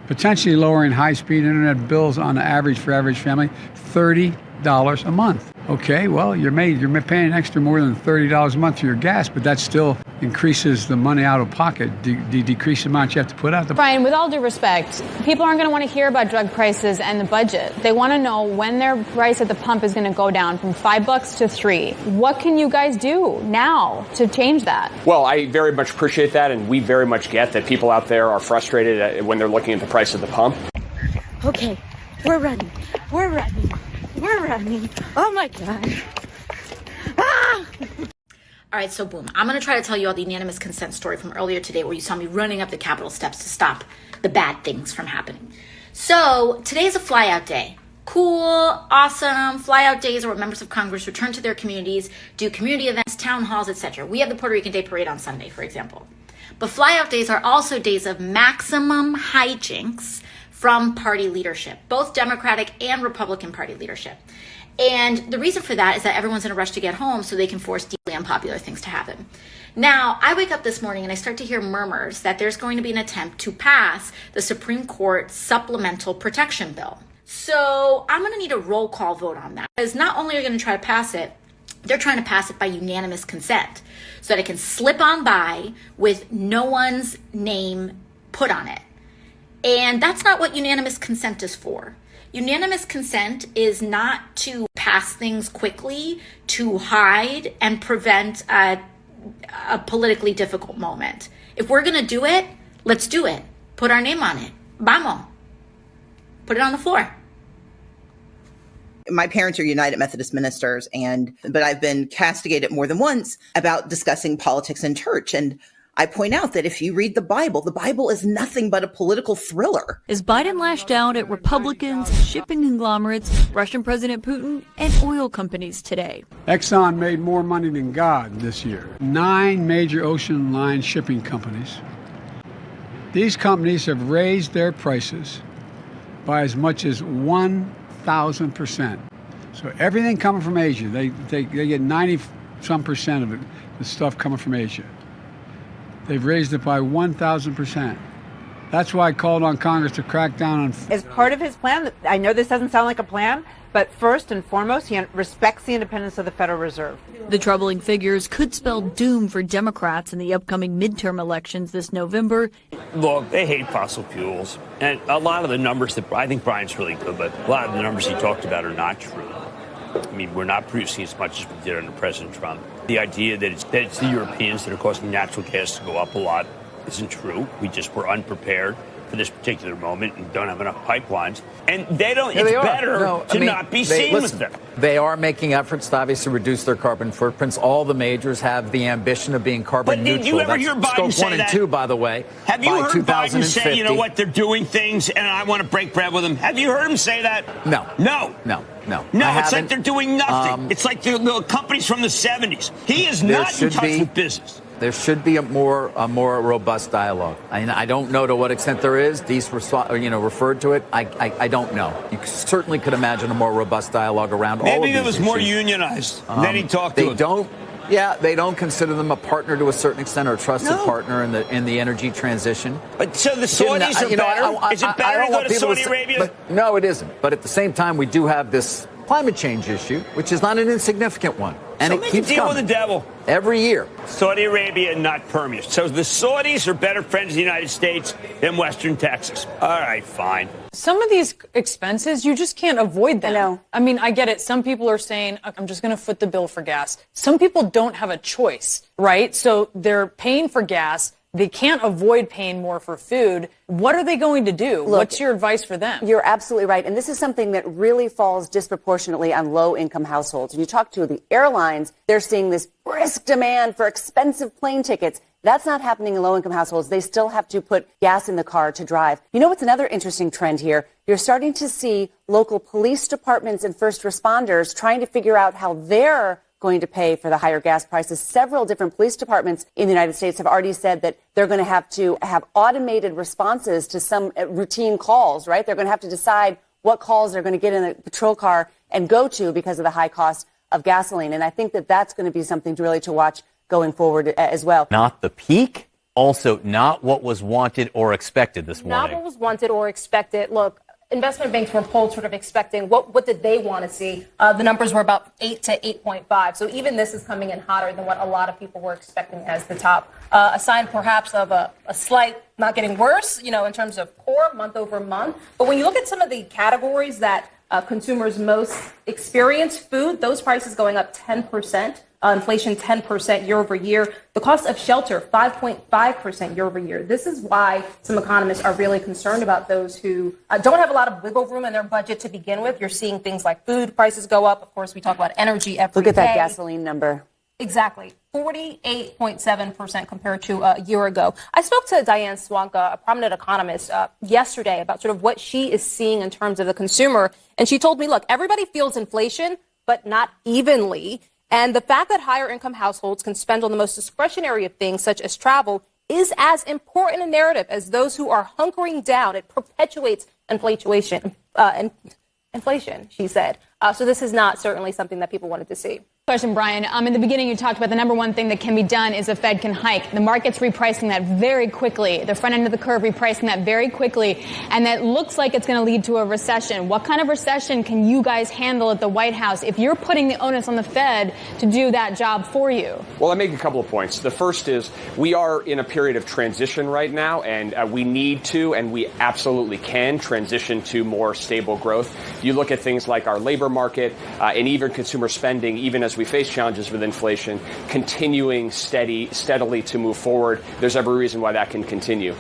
potentially lowering high-speed internet bills on the average for average family, $30 a month. Okay, well, you're paying extra more than $30 a month for your gas, but that still increases the money out of pocket, decrease the amount you have to put out. Brian, with all due respect, people aren't going to want to hear about drug prices and the budget. They want to know when their price at the pump is going to go down from $5 to $3. What can you guys do now to change that? Well, I very much appreciate that, and we very much get that people out there are frustrated when they're looking at the price at the pump. Okay, we're running. Oh my God. Ah! All right, so boom. I'm going to try to tell you all the unanimous consent story from earlier today where you saw me running up the Capitol steps to stop the bad things from happening. So today's a flyout day. Cool, awesome. Flyout days are where members of Congress return to their communities, do community events, town halls, etc. We have the Puerto Rican Day Parade on Sunday, for example. But flyout days are also days of maximum hijinks from party leadership, both Democratic and Republican Party leadership. And the reason for that is that everyone's in a rush to get home so they can force deeply unpopular things to happen. Now, I wake up this morning and I start to hear murmurs that there's going to be an attempt to pass the Supreme Court Supplemental Protection Bill. So I'm going to need a roll call vote on that. Because not only are they going to try to pass it, they're trying to pass it by unanimous consent so that it can slip on by with no one's name put on it. And that's not what unanimous consent is for. Unanimous consent is not to pass things quickly, to hide and prevent a politically difficult moment. If we're going to do it, let's do it. Put our name on it. Vamos. Put it on the floor. My parents are United Methodist ministers, but I've been castigated more than once about discussing politics in church. And I point out that if you read the Bible is nothing but a political thriller. As Biden lashed out at Republicans, shipping conglomerates, Russian President Putin, and oil companies today. Exxon made more money than God this year. 9 major ocean line shipping companies. These companies have raised their prices by as much as 1,000%. So everything coming from Asia, they get 90-some% of it, the stuff coming from Asia. They've raised it by 1,000%. That's why I called on Congress to crack down on... As part of his plan, I know this doesn't sound like a plan, but first and foremost, he respects the independence of the Federal Reserve. The troubling figures could spell doom for Democrats in the upcoming midterm elections this November. Look, they hate fossil fuels. And a lot of the numbers that I think Brian's really good, but a lot of the numbers he talked about are not true. I mean, we're not producing as much as we did under President Trump. The idea that it's the Europeans that are causing natural gas to go up a lot isn't true. We just were unprepared for this particular moment and don't have enough pipelines. And they don't. It's better to not be seen with them. They are making efforts to obviously reduce their carbon footprints. All the majors have the ambition of being carbon neutral. But did you ever hear Biden say Scope 1 that? and 2, by the way. Have you heard Biden say, you know what, they're doing things and I want to break bread with them? Have you heard him say that? No. It's like they're doing nothing. It's like the companies from the 70s. He is not in touch with business. There should be a more robust dialogue. I don't know to what extent there is. Deese referred to it. I don't know. You certainly could imagine a more robust dialogue around all of these Maybe it was issues. more unionized. Then he talked to them. They don't consider them a partner to a certain extent or a trusted partner in the energy transition. But so the Saudis are better? Is it better to go to Saudi Arabia? No, it isn't. But at the same time, we do have this climate change issue, which is not an insignificant one. And so it keeps deal coming with the devil. Every year. Saudi Arabia, not Permian. So the Saudis are better friends of the United States than Western Texas. All right, fine. Some of these expenses, you just can't avoid them. I know. I mean, I get it. Some people are saying, I'm just going to foot the bill for gas. Some people don't have a choice, right? So they're paying for gas. They can't avoid paying more for food. What are they going to do? Look, what's your advice for them? You're absolutely right. And this is something that really falls disproportionately on low-income households. When you talk to the airlines, they're seeing this brisk demand for expensive plane tickets. That's not happening in low-income households. They still have to put gas in the car to drive. You know what's another interesting trend here? You're starting to see local police departments and first responders trying to figure out how they're going to pay for the higher gas prices. Several different police departments in the United States have already said that they're going to have automated responses to some routine calls, right? They're going to have to decide what calls they're going to get in a patrol car and go to because of the high cost of gasoline. And I think that that's going to be something to really to watch going forward as well. Not the peak Also, not what was wanted or expected this morning. Not what was wanted or expected. Look, investment banks were polled sort of expecting what did they want to see? The numbers were about 8 to 8.5. So even this is coming in hotter than what a lot of people were expecting as the top. A sign perhaps of a slight not getting worse, in terms of core month over month. But when you look at some of the categories that consumers most experience, food, those prices going up 10%. Inflation 10% year over year. The cost of shelter 5.5% year over year. This is why some economists are really concerned about those who don't have a lot of wiggle room in their budget to begin with. You're seeing things like food prices go up. Of course, we talk about energy every day. Look at that gasoline number. Exactly. 48.7% compared to a year ago. I spoke to Diane Swanka, a prominent economist, yesterday about sort of what she is seeing in terms of the consumer. And she told me, look, everybody feels inflation, but not evenly. And the fact that higher income households can spend on the most discretionary of things, such as travel, is as important a narrative as those who are hunkering down. It perpetuates inflation, she said. So this is not certainly something that people wanted to see. Question, Brian. In the beginning, you talked about the number one thing that can be done is the Fed can hike. The market's repricing that very quickly. The front end of the curve repricing that very quickly. And that looks like it's going to lead to a recession. What kind of recession can you guys handle at the White House if you're putting the onus on the Fed to do that job for you? Well, I make a couple of points. The first is we are in a period of transition right now, and we need to, and we absolutely can transition to more stable growth. You look at things like our labor market and even consumer spending, even as we face challenges with inflation, continuing steadily to move forward. There's every reason why that can continue.